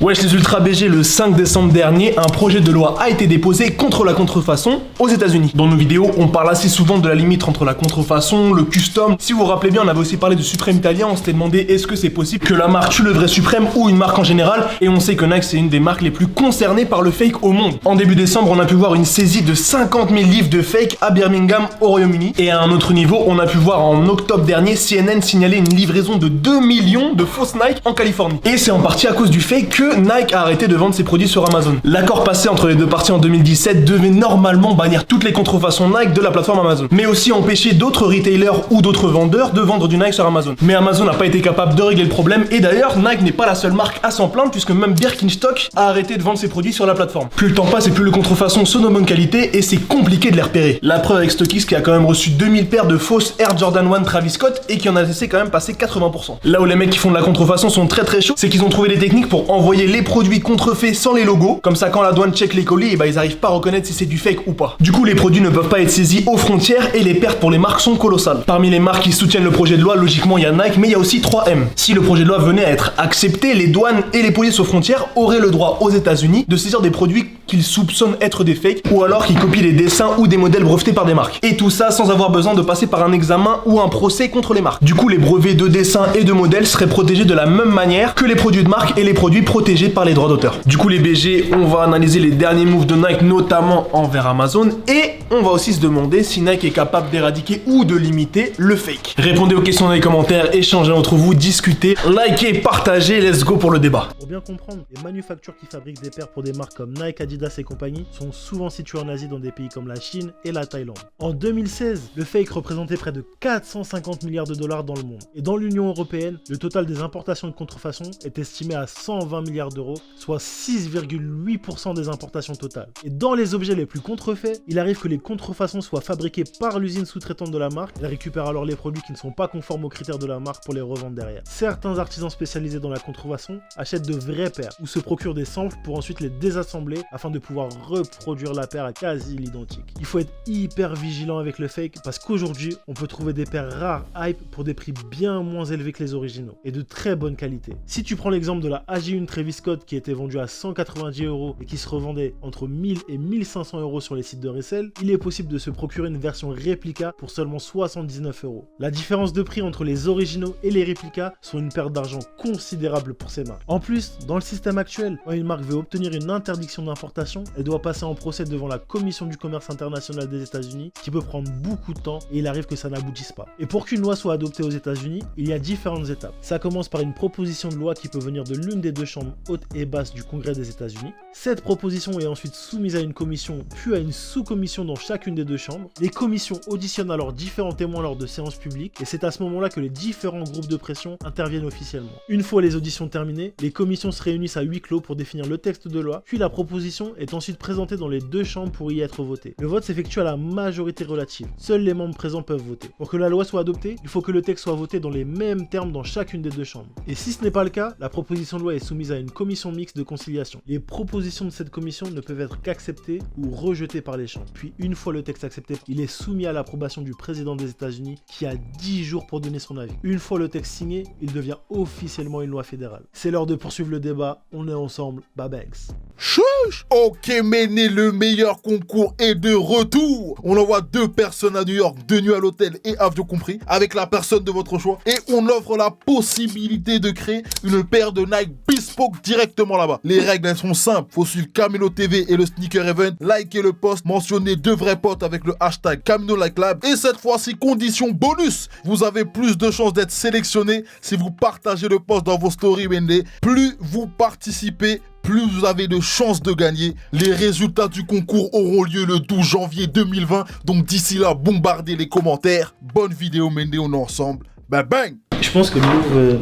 Wesh les Ultra BG, le 5 décembre dernier, un projet de loi a été déposé contre la contrefaçon aux États-Unis. Dans nos vidéos, on parle assez souvent de la limite entre la contrefaçon, le custom. Si vous vous rappelez bien, on avait aussi parlé de Supreme Italien, on s'était demandé est-ce que c'est possible que la marque tue le vrai Supreme ou une marque en général, et on sait que Nike c'est une des marques les plus concernées par le fake au monde. En début décembre, on a pu voir une saisie de 50 000 livres de fake à Birmingham au Royaume-Uni. Et à un autre niveau, on a pu voir en octobre dernier CNN signaler une livraison de 2 millions de fausses Nike en Californie. Et c'est en partie à cause du fake que Nike a arrêté de vendre ses produits sur Amazon. L'accord passé entre les deux parties en 2017 devait normalement bannir toutes les contrefaçons Nike de la plateforme Amazon, mais aussi empêcher d'autres retailers ou d'autres vendeurs de vendre du Nike sur Amazon. Mais Amazon n'a pas été capable de régler le problème, et d'ailleurs Nike n'est pas la seule marque à s'en plaindre, puisque même Birkenstock a arrêté de vendre ses produits sur la plateforme. Plus le temps passe et plus les contrefaçons sont de bonne qualité, et c'est compliqué de les repérer. La preuve avec StockX qui a quand même reçu 2000 paires de fausses Air Jordan 1 Travis Scott et qui en a laissé quand même passer 80%. Là où les mecs qui font de la contrefaçon sont très chauds, c'est qu'ils ont trouvé des techniques pour envoyer les produits contrefaits sans les logos, comme ça quand la douane check les colis, ils arrivent pas à reconnaître si c'est du fake ou pas. Du coup les produits ne peuvent pas être saisis aux frontières et les pertes pour les marques sont colossales. Parmi les marques qui soutiennent le projet de loi, logiquement il y a Nike, mais il y a aussi 3M. Si le projet de loi venait à être accepté, les douanes et les polices aux frontières auraient le droit aux États-Unis de saisir des produits qu'ils soupçonnent être des fakes, ou alors qui copient les dessins ou des modèles brevetés par des marques. Et tout ça sans avoir besoin de passer par un examen ou un procès contre les marques. Du coup les brevets de dessins et de modèles seraient protégés de la même manière que les produits de marque et les produits protégés par les droits d'auteur. Du coup les BG, on va analyser les derniers moves de Nike, notamment envers Amazon, et on va aussi se demander si Nike est capable d'éradiquer ou de limiter le fake. Répondez aux questions dans les commentaires, échangez entre vous, discutez, likez, partagez, let's go pour le débat. Pour bien comprendre, les manufactures qui fabriquent des paires pour des marques comme Nike, Adidas et compagnie sont souvent situées en Asie dans des pays comme la Chine et la Thaïlande. En 2016, le fake représentait près de 450 milliards de dollars dans le monde. Et dans l'Union européenne, le total des importations de contrefaçon est estimé à 120 milliards d'euros, soit 6,8% des importations totales. Et dans les objets les plus contrefaits, il arrive que les contrefaçons soient fabriquées par l'usine sous-traitante de la marque. Elle récupère alors les produits qui ne sont pas conformes aux critères de la marque pour les revendre derrière. Certains artisans spécialisés dans la contrefaçon achètent de vraies paires ou se procurent des samples pour ensuite les désassembler afin de pouvoir reproduire la paire à quasi l'identique. Il faut être hyper vigilant avec le fake parce qu'aujourd'hui, on peut trouver des paires rares hype pour des prix bien moins élevés que les originaux et de très bonne qualité. Si tu prends l'exemple de la AJ1 Travis Scott qui était vendue à 190 € et qui se revendait entre 1000 et 1500 € sur les sites de resell, il est possible de se procurer une version réplica pour seulement 79 €. La différence de prix entre les originaux et les réplicas sont une perte d'argent considérable pour ces marques. En plus, dans le système actuel, quand une marque veut obtenir une interdiction d'importation, elle doit passer en procès devant la Commission du commerce international des États-Unis, qui peut prendre beaucoup de temps et il arrive que ça n'aboutisse pas. Et pour qu'une loi soit adoptée aux États-Unis, il y a différentes étapes. Ça commence par une proposition de loi qui peut venir de l'une des deux chambres haute et basse du Congrès des États-Unis. Cette proposition est ensuite soumise à une commission, puis à une sous-commission dans chacune des deux chambres. Les commissions auditionnent alors différents témoins lors de séances publiques et c'est à ce moment-là que les différents groupes de pression interviennent officiellement. Une fois les auditions terminées, les commissions se réunissent à huis clos pour définir le texte de loi, puis la proposition est ensuite présentée dans les deux chambres pour y être votée. Le vote s'effectue à la majorité relative. Seuls les membres présents peuvent voter. Pour que la loi soit adoptée, il faut que le texte soit voté dans les mêmes termes dans chacune des deux chambres. Et si ce n'est pas le cas, la proposition de loi est soumise à une commission mixte de conciliation. Les propositions de cette commission ne peuvent être qu'acceptées ou rejetées par les chambres. Puis une fois le texte accepté, il est soumis à l'approbation du président des États-Unis qui a 10 jours pour donner son avis. Une fois le texte signé, il devient officiellement une loi fédérale. C'est l'heure de poursuivre le débat, on est ensemble, Babanks. Chouch! Ok, Méné, le meilleur concours est de retour. On envoie 2 personnes à New York, 2 nuits à l'hôtel et avion compris, avec la personne de votre choix. Et on offre la possibilité de créer une paire de Nike Bespoke directement là-bas. Les règles, elles sont simples. Faut suivre Camino TV et le Sneaker Event, liker le post, mentionner 2 vrais potes avec le hashtag Camino Like Lab. Et cette fois-ci, condition bonus, vous avez plus de chances d'être sélectionné si vous partagez le post dans vos stories, Méné. Plus vous participez, plus vous avez de chances de gagner. Les résultats du concours auront lieu le 12 janvier 2020. Donc d'ici là, bombardez les commentaires. Bonne vidéo, Méné, on est ensemble. Bang bang! Je pense que le move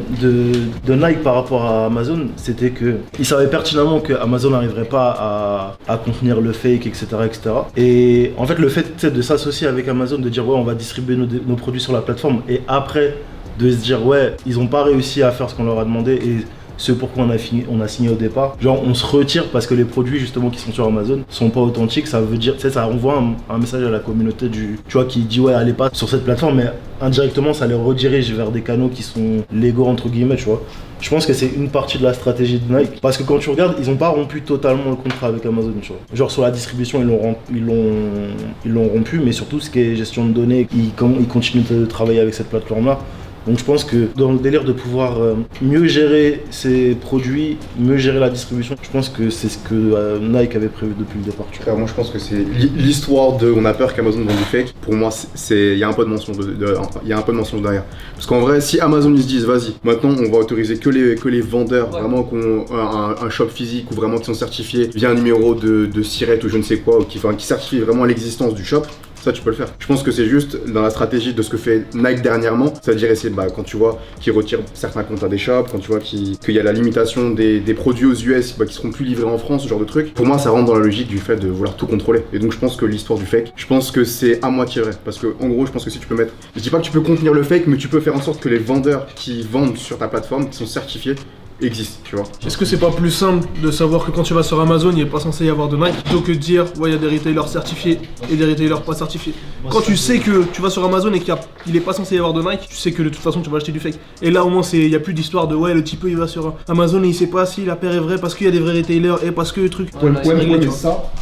de Nike par rapport à Amazon, c'était qu'ils savaient pertinemment que Amazon n'arriverait pas à contenir le fake, etc., etc. Et en fait, le fait de s'associer avec Amazon, de dire ouais, on va distribuer nos produits sur la plateforme, et après de se dire ouais, ils n'ont pas réussi à faire ce qu'on leur a demandé, et ce pourquoi on a signé au départ. Genre on se retire parce que les produits justement qui sont sur Amazon sont pas authentiques. Ça veut dire, tu sais, ça envoie un message à la communauté tu vois, qui dit ouais, allez pas sur cette plateforme, mais indirectement ça les redirige vers des canaux qui sont légaux entre guillemets, tu vois. Je pense que c'est une partie de la stratégie de Nike. Parce que quand tu regardes, ils ont pas rompu totalement le contrat avec Amazon, tu vois. Genre sur la distribution, ils l'ont rompu, mais surtout ce qui est gestion de données, ils continuent de travailler avec cette plateforme-là. Donc je pense que dans le délire de pouvoir mieux gérer ses produits, mieux gérer la distribution, je pense que c'est ce que Nike avait prévu depuis le départ. Frère, moi je pense que c'est l'histoire de on a peur qu'Amazon vende du fake. Pour moi, il y a un peu de mensonge derrière. Parce qu'en vrai, si Amazon ils se disent vas-y, maintenant on va autoriser que les vendeurs vraiment qui ont un shop physique ou vraiment qui sont certifiés via un numéro de SIRET ou je ne sais quoi, ou qui certifient vraiment l'existence du shop. Ça, tu peux le faire. Je pense que c'est juste dans la stratégie de ce que fait Nike dernièrement, c'est-à-dire essayer, quand tu vois qu'ils retirent certains comptes à des shops, quand tu vois qu'il y a la limitation des produits aux US qui seront plus livrés en France, ce genre de truc. Pour moi, ça rentre dans la logique du fait de vouloir tout contrôler. Et donc, je pense que l'histoire du fake, je pense que c'est à moitié vrai. Parce que, en gros, je pense que si tu peux mettre. Je dis pas que tu peux contenir le fake, mais tu peux faire en sorte que les vendeurs qui vendent sur ta plateforme, qui sont certifiés, existe, tu vois. Est-ce que c'est pas plus simple de savoir que quand tu vas sur Amazon, il n'est pas censé y avoir de Nike, plutôt que de dire ouais, il y a des retailers certifiés et des retailers pas certifiés. Quand tu sais que tu vas sur Amazon et qu'il est pas censé y avoir de Nike, tu sais que de toute façon tu vas acheter du fake. Et là au moins il y a plus d'histoire de ouais, le type il va sur Amazon et il sait pas si la paire est vraie parce qu'il y a des vrais retailers et parce que le truc. Ouais, mais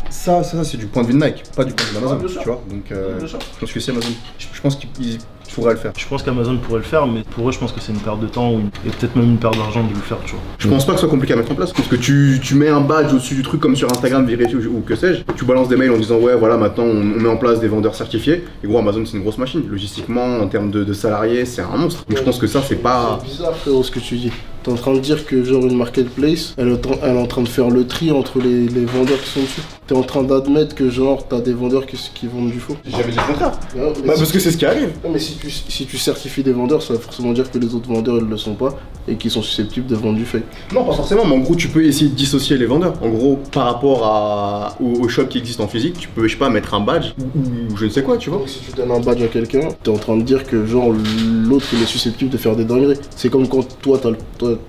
ça c'est du point de vue de Nike, pas du point de vue d'Amazon, tu vois. Donc je pense que c'est Amazon. Je pense qu'ils pourraient le faire. Je pense qu'Amazon pourrait le faire, mais pour eux, je pense que c'est une perte de temps et peut-être même une perte d'argent de le faire, tu vois. Je pense pas que ce soit compliqué à mettre en place, parce que tu mets un badge au-dessus du truc comme sur Instagram, vérifié ou que sais-je, tu balances des mails en disant ouais, voilà, maintenant on met en place des vendeurs certifiés. Et gros, Amazon c'est une grosse machine. Logistiquement, en termes de salariés, c'est un monstre. Donc je pense que ça, c'est pas. C'est bizarre, frérot, ce que tu dis. T'es en train de dire que genre une marketplace, elle est en train de faire le tri entre les vendeurs qui sont dessus. T'es en train d'admettre que genre t'as des vendeurs qui vendent du faux. J'avais dit le contraire. Parce que c'est ce qui arrive. Non, mais si tu certifies des vendeurs, ça va forcément dire que les autres vendeurs ils le sont pas et qu'ils sont susceptibles de vendre du fake. Non, pas forcément, mais en gros tu peux essayer de dissocier les vendeurs. En gros, par rapport au shop qui existe en physique, tu peux, je sais pas, mettre un badge ou je ne sais quoi, tu vois. Donc, si tu donnes un badge à quelqu'un, t'es en train de dire que genre l'autre il est susceptible de faire des dingueries. C'est comme quand toi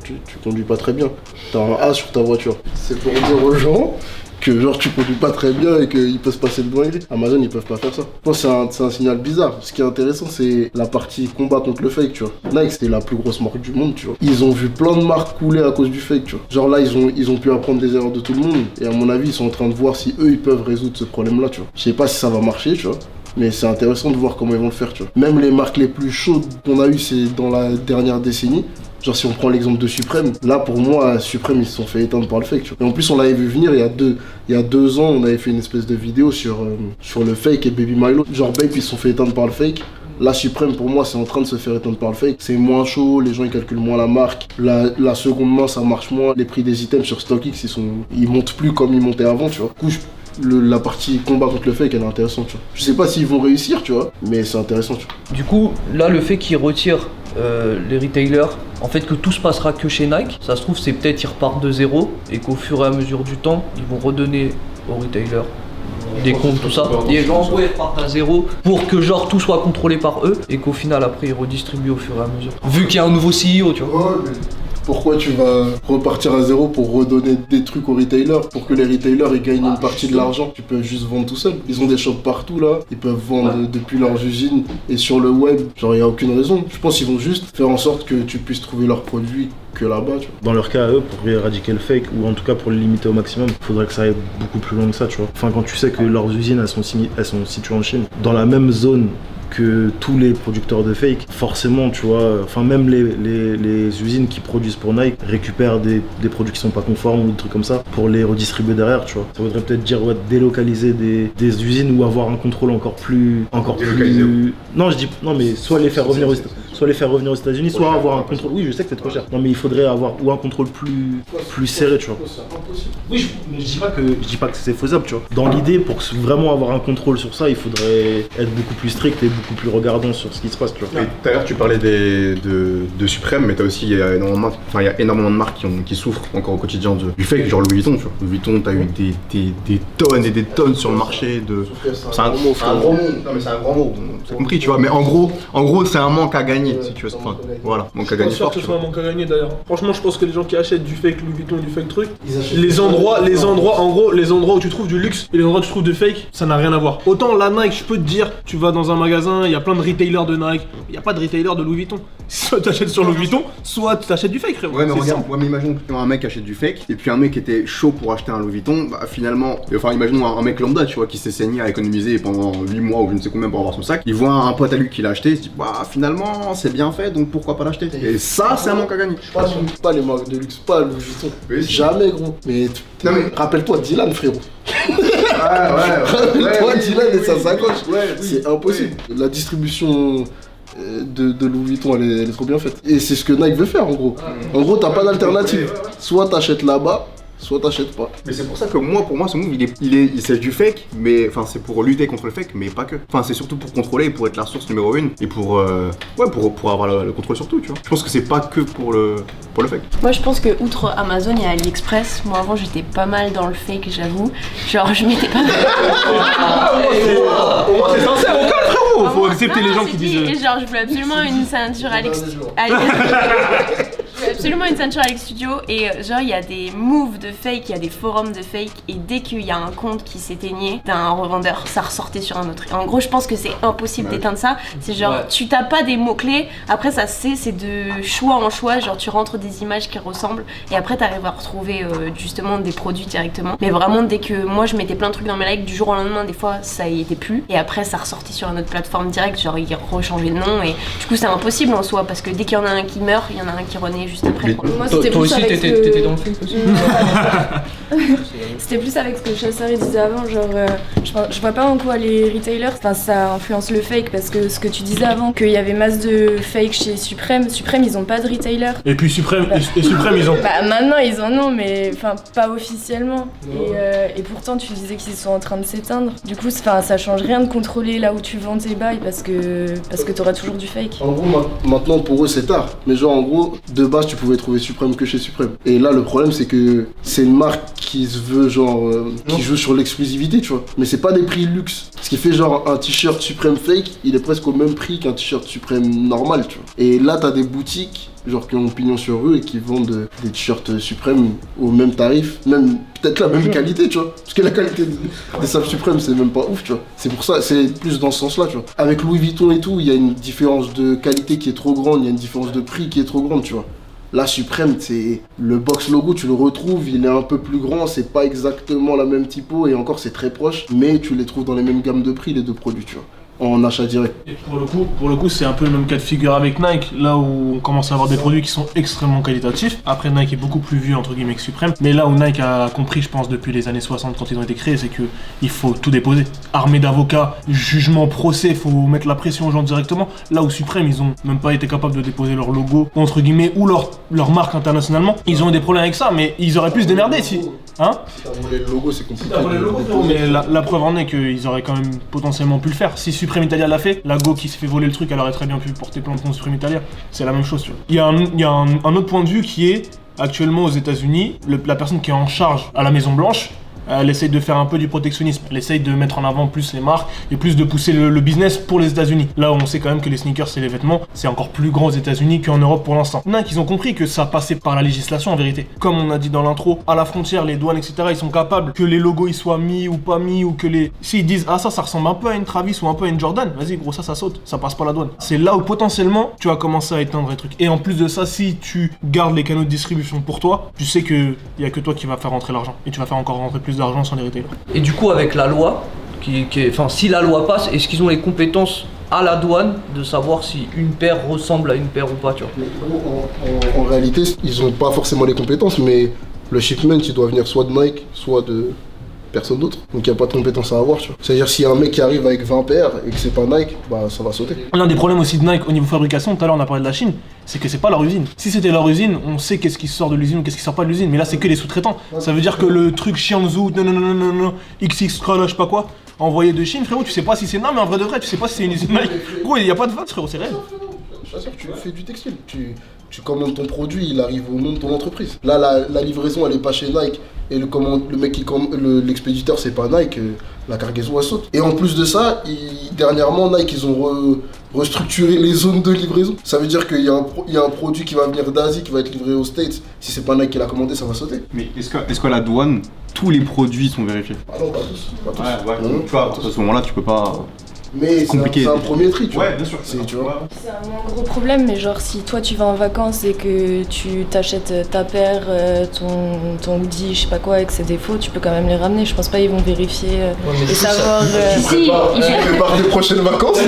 tu conduis pas très bien, t'as un A sur ta voiture. C'est pour dire aux gens que genre tu conduis pas très bien et qu'il peut se passer de dinguerie. Amazon ils peuvent pas faire ça. Je pense que c'est un signal bizarre. Ce qui est intéressant c'est la partie combat contre le fake, tu vois. Nike c'était la plus grosse marque du monde, tu vois. Ils ont vu plein de marques couler à cause du fake, tu vois. Genre là ils ont pu apprendre des erreurs de tout le monde et à mon avis ils sont en train de voir si eux ils peuvent résoudre ce problème là, tu vois. Je sais pas si ça va marcher, tu vois. Mais c'est intéressant de voir comment ils vont le faire, tu vois. Même les marques les plus chaudes qu'on a eues, c'est dans la dernière décennie. Genre si on prend l'exemple de Supreme, là pour moi Supreme ils se sont fait éteindre par le fake, tu vois. Et en plus on l'avait vu venir il y a deux ans, on avait fait une espèce de vidéo sur le fake et Baby Milo. Genre Babe ils se sont fait éteindre par le fake. La Supreme pour moi c'est en train de se faire éteindre par le fake. C'est moins chaud, les gens ils calculent moins la marque. La seconde main ça marche moins. Les prix des items sur StockX ils montent plus comme ils montaient avant, tu vois. Du coup, la partie combat contre le fake elle est intéressante, tu vois. Je sais pas s'ils vont réussir, tu vois, mais c'est intéressant, tu vois. Du coup là le fait qu'ils retirent les retailers, en fait que tout se passera que chez Nike, ça se trouve c'est peut-être ils repartent de zéro et qu'au fur et à mesure du temps ils vont redonner aux retailers des comptes, tout ça, et les gens repartent à zéro pour que genre tout soit contrôlé par eux et qu'au final après ils redistribuent au fur et à mesure, vu qu'il y a un nouveau CEO, tu vois. Ouais, mais pourquoi tu vas repartir à zéro pour redonner des trucs aux retailers, pour que les retailers ils gagnent une partie de l'argent? Tu peux juste vendre tout seul. Ils ont des shops partout là, ils peuvent vendre depuis leurs usines et sur le web, genre y a aucune raison. Je pense qu'ils vont juste faire en sorte que tu puisses trouver leurs produits que là-bas, tu vois. Dans leur cas à eux, pour éradiquer le fake, ou en tout cas pour le limiter au maximum, il faudrait que ça aille beaucoup plus loin que ça, tu vois. Enfin, quand tu sais que leurs usines, elles sont situées en Chine, dans la même zone que tous les producteurs de fake, forcément, tu vois, enfin même les usines qui produisent pour Nike récupèrent des produits qui sont pas conformes ou des trucs comme ça pour les redistribuer derrière, tu vois. Ça voudrait peut-être dire délocaliser des usines ou avoir un contrôle encore plus. Non, je dis non, mais soit les faire revenir aux États-Unis, soit avoir un contrôle. Oui, je sais que c'est trop cher. Non, mais il faudrait avoir ou un contrôle plus serré, tu vois. Oui, mais je dis pas que c'est faisable, tu vois. Dans l'idée, pour vraiment avoir un contrôle sur ça, il faudrait être beaucoup plus strict et beaucoup plus regardant sur ce qui se passe, tu vois. Et tout à l'heure, tu parlais de Supreme, mais t'as aussi il y a énormément de marques qui souffrent encore au quotidien du fake, genre Louis Vuitton, tu vois. Louis Vuitton, t'as eu des tonnes et des tonnes sur le marché de. C'est un gros mot. Non, mais c'est un grand mot. C'est compris, tu vois. Mais en gros, c'est un manque à gagner gagner, si tu veux. Enfin, voilà, manque à Je gagner pense pas fort, que tu ce soit un vois. manque à gagner d'ailleurs. Franchement, je pense que les gens qui achètent du fake Louis Vuitton et du fake truc, les endroits, en gros, les endroits où tu trouves du luxe et les endroits où tu trouves de fake, ça n'a rien à voir. Autant la Nike, je peux te dire, tu vas dans un magasin, il y a plein de retailers de Nike, il n'y a pas de retailer de Louis Vuitton. Soit tu achètes sur Louis Vuitton, soit tu achètes du fake, frérot. Ouais, mais C'est regarde, simple. ouais, mais imaginons qu'un mec achète du fake, et puis un mec était chaud pour acheter un Louis Vuitton, bah finalement, enfin imaginons un mec lambda, tu vois, qui s'est saigné à économiser pendant 8 mois ou je ne sais combien pour avoir son sac, il voit un pote à lui qui l'a acheté, il se dit, bah finalement, c'est bien fait, donc pourquoi pas l'acheter. Et ça, c'est un manque à gagner. Pas les marques de luxe, pas Louis Vuitton. Oui, si. Jamais, gros. Mais, Non, mais- rappelle-toi Dylan, frérot. Ouais, Rappelle-toi Dylan et sa sacoche. Ouais, oui, C'est impossible. La distribution de Louis Vuitton, elle est trop bien faite. Et c'est ce que Nike veut faire, en gros. En gros, t'as pas d'alternative. Soit t'achètes là-bas, soit t'achètes pas. Mais c'est pour ça que pour moi, ce move, c'est du fake, mais enfin, c'est pour lutter contre le fake, mais pas que. Enfin, c'est surtout pour contrôler et pour être la source numéro 1 et pour avoir le contrôle sur tout, tu vois. Je pense que c'est pas que pour le fake. Moi je pense que outre Amazon il y a AliExpress. Moi avant j'étais pas mal dans le fake, j'avoue. Genre je m'étais pas mal. Au moins, c'est sincère, au calme, frérot. Faut accepter les gens qui disent. Et genre je voulais absolument une ceinture Alex. Je voulais absolument une ceinture Alex Studio et genre il y a des moves de fake, il y a des forums de fake et dès qu'il y a un compte qui s'éteignait d'un revendeur, ça ressortait sur un autre. En gros je pense que c'est impossible d'éteindre ça. C'est genre tu tapes pas des mots clés, après ça c'est de choix en choix, genre tu rentres des images qui ressemblent et après t'arrives à retrouver justement des produits directement. Mais vraiment dès que moi je mettais plein de trucs dans mes likes, du jour au lendemain des fois ça y était plus et après ça ressortait sur une autre plateforme directe, genre il rechangeait de nom et du coup c'est impossible en soi parce que dès qu'il y en a un qui meurt, il y en a un qui renaît juste après. Mais- quoi. Moi, Toi c'était plus aussi, avec t'étais dans le fake aussi. C'était plus avec ce que Chasseur disait avant, genre je vois pas en quoi les retailers, enfin ça influence le fake parce que ce que tu disais avant, qu'il y avait masse de fake chez Supreme ils ont pas de retailer. Et puis Supreme, et Supreme, ils ont. Bah maintenant ils en ont mais enfin pas officiellement et pourtant tu disais qu'ils sont en train de s'éteindre. Du coup ça change rien de contrôler là où tu vends tes bails parce que t'auras toujours du fake. En gros, maintenant pour eux c'est tard. Mais genre en gros, de base tu pouvais trouver Supreme que chez Supreme. Et là le problème c'est que c'est une marque qui se veut genre qui joue sur l'exclusivité, tu vois. Mais c'est pas des prix luxe. Ce qui fait genre un t-shirt Supreme fake, il est presque au même prix qu'un t-shirt Supreme normal, tu vois. Et là t'as des boutiques genre qui ont pignon sur rue et qui vendent des t-shirts Supreme au même tarif, même peut-être la même qualité, tu vois. Parce que la qualité des sables Supreme c'est même pas ouf, tu vois. C'est pour ça, c'est plus dans ce sens-là, tu vois. Avec Louis Vuitton et tout, il y a une différence de qualité qui est trop grande, il y a une différence de prix qui est trop grande, tu vois. Là, Supreme, c'est le box logo, tu le retrouves, il est un peu plus grand, c'est pas exactement la même typo et encore c'est très proche, mais tu les trouves dans les mêmes gammes de prix, les deux produits, tu vois. En achat direct. Et pour le coup, c'est un peu le même cas de figure avec Nike, là où on commence à avoir des produits qui sont extrêmement qualitatifs. Après, Nike est beaucoup plus vieux, entre guillemets, que Supreme. Mais là où Nike a compris, je pense, depuis les années 60, quand ils ont été créés, c'est que il faut tout déposer. Armée d'avocats, jugement, procès, il faut mettre la pression aux gens directement. Là où Supreme, ils ont même pas été capables de déposer leur logo, entre guillemets, ou leur marque internationalement. Ils ont eu des problèmes avec ça, mais ils auraient pu se démerder si... Hein? Si t'as volé le logo, c'est compliqué. Mais la preuve en est qu'ils auraient quand même potentiellement pu le faire. Si Supreme Italia l'a fait, la Go qui s'est fait voler le truc, elle aurait très bien pu porter plainte contre Supreme Italia. C'est la même chose, tu vois. Il y a un autre point de vue qui est, actuellement aux États-Unis, la personne qui est en charge à la Maison Blanche, elle essaye de faire un peu du protectionnisme. Elle essaye de mettre en avant plus les marques et plus de pousser le business pour les États-Unis. Là où on sait quand même que les sneakers et les vêtements, c'est encore plus grand aux États-Unis qu'en Europe pour l'instant. Nike, ils ont compris que ça passait par la législation en vérité. Comme on a dit dans l'intro, à la frontière, les douanes, etc., ils sont capables que les logos ils soient mis ou pas mis ou que les. S'ils disent ah ça ressemble un peu à une Travis ou un peu à une Jordan, vas-y gros ça saute, ça passe pas la douane. C'est là où potentiellement tu vas commencer à éteindre les trucs. Et en plus de ça, si tu gardes les canaux de distribution pour toi, tu sais que y a que toi qui va faire rentrer l'argent et tu vas faire encore rentrer plus d'argent sans les retailers. Et du coup, avec la loi, enfin, si la loi passe, est-ce qu'ils ont les compétences à la douane de savoir si une paire ressemble à une paire ou pas, tu vois? En réalité, ils ont pas forcément les compétences, mais le shipment, il doit venir soit de Nike, soit de personne d'autre. Donc il n'y a pas de compétences à avoir, tu vois. C'est-à-dire s'il y a un mec qui arrive avec 20 paires et que c'est pas Nike, bah ça va sauter. L'un des problèmes aussi de Nike au niveau fabrication, tout à l'heure on a parlé de la Chine, c'est que c'est pas leur usine. Si c'était leur usine, on sait qu'est-ce qui sort de l'usine ou qu'est-ce qui sort pas de l'usine, mais là c'est que les sous-traitants. Ça veut dire que le truc Xiangzhou, non, XX, je sais pas quoi, envoyé de Chine, frérot, tu sais pas si c'est... Non mais en vrai de vrai, tu sais pas si c'est une usine Nike. Gros, il y a pas de vote, frérot, c'est réel. Chasseur, tu fais du textile. Tu commandes ton produit, il arrive au nom de ton entreprise. Là, la livraison, elle est pas chez Nike. Et le mec l'expéditeur, c'est pas Nike. la cargaison elle saute. Et en plus de ça, dernièrement Nike ils ont restructuré les zones de livraison. Ça veut dire qu'il y a un produit qui va venir d'Asie, qui va être livré aux States. Si c'est pas Nike qui l'a commandé, ça va sauter. Mais est-ce qu'à la douane, tous les produits sont vérifiés? Ah non, pas tous. Ouais. Donc, tu vois, à ce moment-là, tu peux pas. Mais c'est un premier tri, tu vois. Ouais, bien sûr. Tu vois. C'est un moins gros problème, mais genre si toi tu vas en vacances et que tu t'achètes ta paire, ton hoodie, je sais pas quoi, avec ses défauts, tu peux quand même les ramener. Je pense pas ils vont vérifier et savoir. Tu prépares tes prochaines vacances.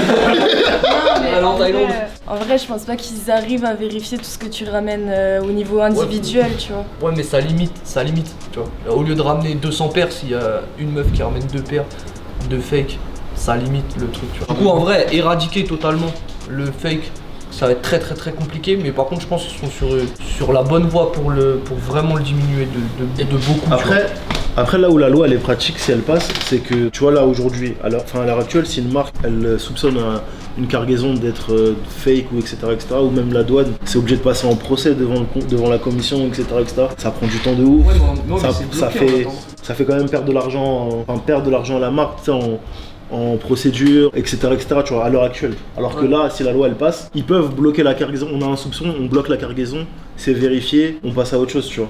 En vrai, je pense pas qu'ils arrivent à vérifier tout ce que tu ramènes au niveau individuel, tu vois. Ouais, mais ça limite, tu vois. Au lieu de ramener 200 paires, s'il y a une meuf qui ramène 2 paires de fake, ça limite le truc, tu vois. Du coup, en vrai, éradiquer totalement le fake, ça va être très très très compliqué, mais par contre, je pense qu'ils sont sur la bonne voie pour vraiment le diminuer de beaucoup. Après, là où la loi elle est pratique, si elle passe, c'est que tu vois là aujourd'hui, à l'heure actuelle, si une marque elle soupçonne une cargaison d'être fake ou etc., ou même la douane, c'est obligé de passer en procès devant la commission, etc., ça prend du temps de ouf. Ouais, ça fait quand même perdre de l'argent à la marque, tu sais, en procédure, etc., tu vois, à l'heure actuelle. Alors que là, si la loi elle passe, ils peuvent bloquer la cargaison. On a un soupçon, on bloque la cargaison, c'est vérifié, on passe à autre chose, tu vois.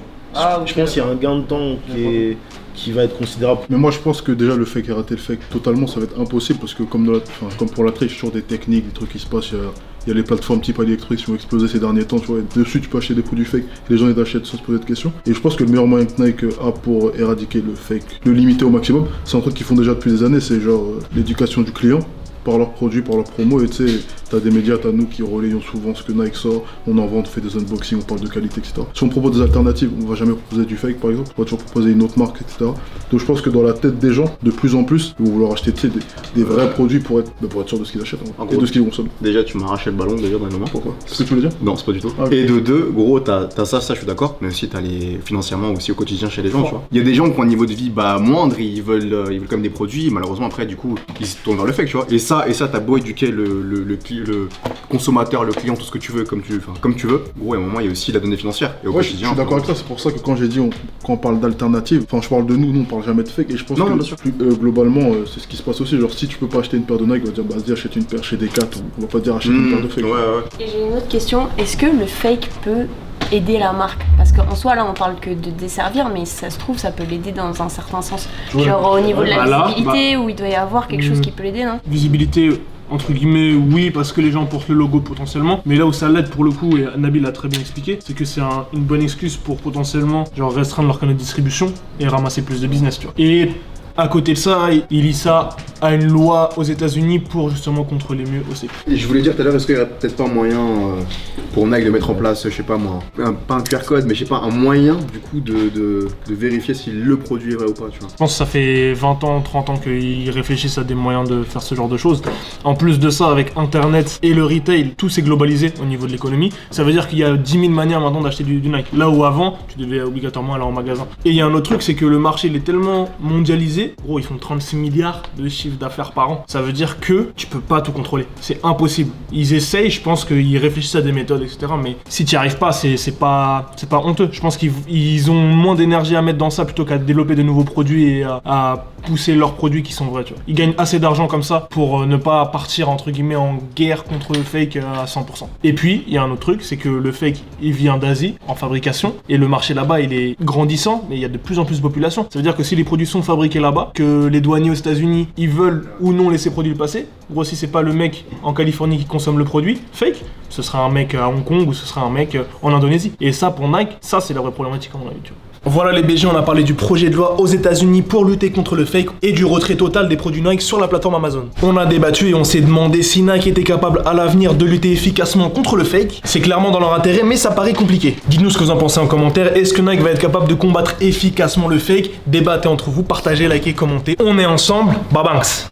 Je pense qu'il y a un gain de temps qui va être considérable. Mais moi je pense que déjà le fake et rater le fake totalement ça va être impossible parce que comme pour la triche, il y a toujours des techniques, des trucs qui se passent. Il y a les plateformes type AliExpress qui ont explosé ces derniers temps, tu vois. Dessus tu peux acheter des produits fake, les gens les achètent sans se poser de questions. Et je pense que le meilleur moyen que Nike a pour éradiquer le fake, le limiter au maximum, c'est un truc qu'ils font déjà depuis des années, c'est genre l'éducation du client par leurs produits, par leurs promos. Et tu sais, t'as des médias, t'as nous qui relayons souvent ce que Nike sort, on en vend, on fait des unboxings, on parle de qualité, etc. Si on propose des alternatives, on va jamais proposer du fake par exemple, on va toujours proposer une autre marque, etc. Donc je pense que dans la tête des gens, de plus en plus, ils vont vouloir acheter des vrais produits pour être sûr de ce qu'ils achètent et de ce qu'ils consomment. Déjà, tu m'as arraché le ballon déjà dans le moment. Pourquoi? C'est ce que tu voulais dire? Non, c'est pas du tout. Ah, okay. Et de deux, gros, t'as ça, je suis d'accord, mais aussi t'as financièrement aussi au quotidien chez les gens, tu vois. Il y a des gens qui ont un niveau de vie moindre, ils veulent quand même des produits, malheureusement après du coup ils se tournent vers le fake, tu vois. Et ça t'as beau éduquer le consommateur, le client, tout ce que tu veux, comme tu veux. Gros, à un moment il y a aussi la donnée financière. Et au quotidien, je suis d'accord avec toi, c'est pour ça que quand j'ai dit quand on parle d'alternative, je parle de nous on parle jamais de fake et je pense que globalement c'est ce qui se passe aussi. Genre si tu peux pas acheter une paire de Nike, on va dire vas-y achète une paire chez Decat, on va pas dire achète une paire de fake. Et j'ai une autre question, est-ce que le fake peut aider la marque? Parce qu'en soi là on parle que de desservir, mais ça se trouve ça peut l'aider dans un certain sens. Genre au niveau de la visibilité, où il doit y avoir quelque chose qui peut l'aider, non? Visibilité entre guillemets oui, parce que les gens portent le logo potentiellement, mais là où ça l'aide pour le coup, et Nabil l'a très bien expliqué, c'est que c'est une bonne excuse pour potentiellement restreindre leur canal de distribution et ramasser plus de business, tu vois. Et à côté de ça, il lie ça à une loi aux États-Unis pour justement contrôler mieux aussi. Et je voulais dire tout à l'heure, est-ce qu'il y aurait peut-être pas un moyen pour Nike de mettre en place, je sais pas moi, pas un QR code, mais je sais pas, un moyen du coup de vérifier si le produit est vrai ou pas, tu vois. Je pense que ça fait 20 ans, 30 ans qu'ils réfléchissent à des moyens de faire ce genre de choses. En plus de ça, avec Internet et le retail, tout s'est globalisé au niveau de l'économie. Ça veut dire qu'il y a 10 000 manières maintenant d'acheter du Nike. Là où avant, tu devais obligatoirement aller en magasin. Et il y a un autre truc, c'est que le marché il est tellement mondialisé. Gros, ils font 36 milliards de chiffre d'affaires par an. Ça veut dire que tu peux pas tout contrôler. C'est impossible. Ils essayent, je pense qu'ils réfléchissent à des méthodes, etc. Mais si tu n'y arrives pas, c'est pas honteux. Je pense qu'ils ont moins d'énergie à mettre dans ça plutôt qu'à développer de nouveaux produits et à pousser leurs produits qui sont vrais, tu vois. Ils gagnent assez d'argent comme ça pour ne pas partir entre guillemets en guerre contre le fake à 100%. Et puis, il y a un autre truc, c'est que le fake, il vient d'Asie en fabrication et le marché là-bas, il est grandissant, mais il y a de plus en plus de population. Ça veut dire que si les produits sont fabriqués là-bas, que les douaniers aux États-Unis, ils veulent ou non laisser produits passer. Gros, si c'est pas le mec en Californie qui consomme le produit fake, ce sera un mec à Hong Kong ou ce sera un mec en Indonésie. Et ça, pour Nike, ça c'est la vraie problématique à mon avis, tu vois. Voilà les BG, on a parlé du projet de loi aux États-Unis pour lutter contre le fake et du retrait total des produits Nike sur la plateforme Amazon. On a débattu et on s'est demandé si Nike était capable à l'avenir de lutter efficacement contre le fake. C'est clairement dans leur intérêt, mais ça paraît compliqué. Dites-nous ce que vous en pensez en commentaire. Est-ce que Nike va être capable de combattre efficacement le fake? Débattez entre vous, partagez, likez, commentez. On est ensemble. Bye banks.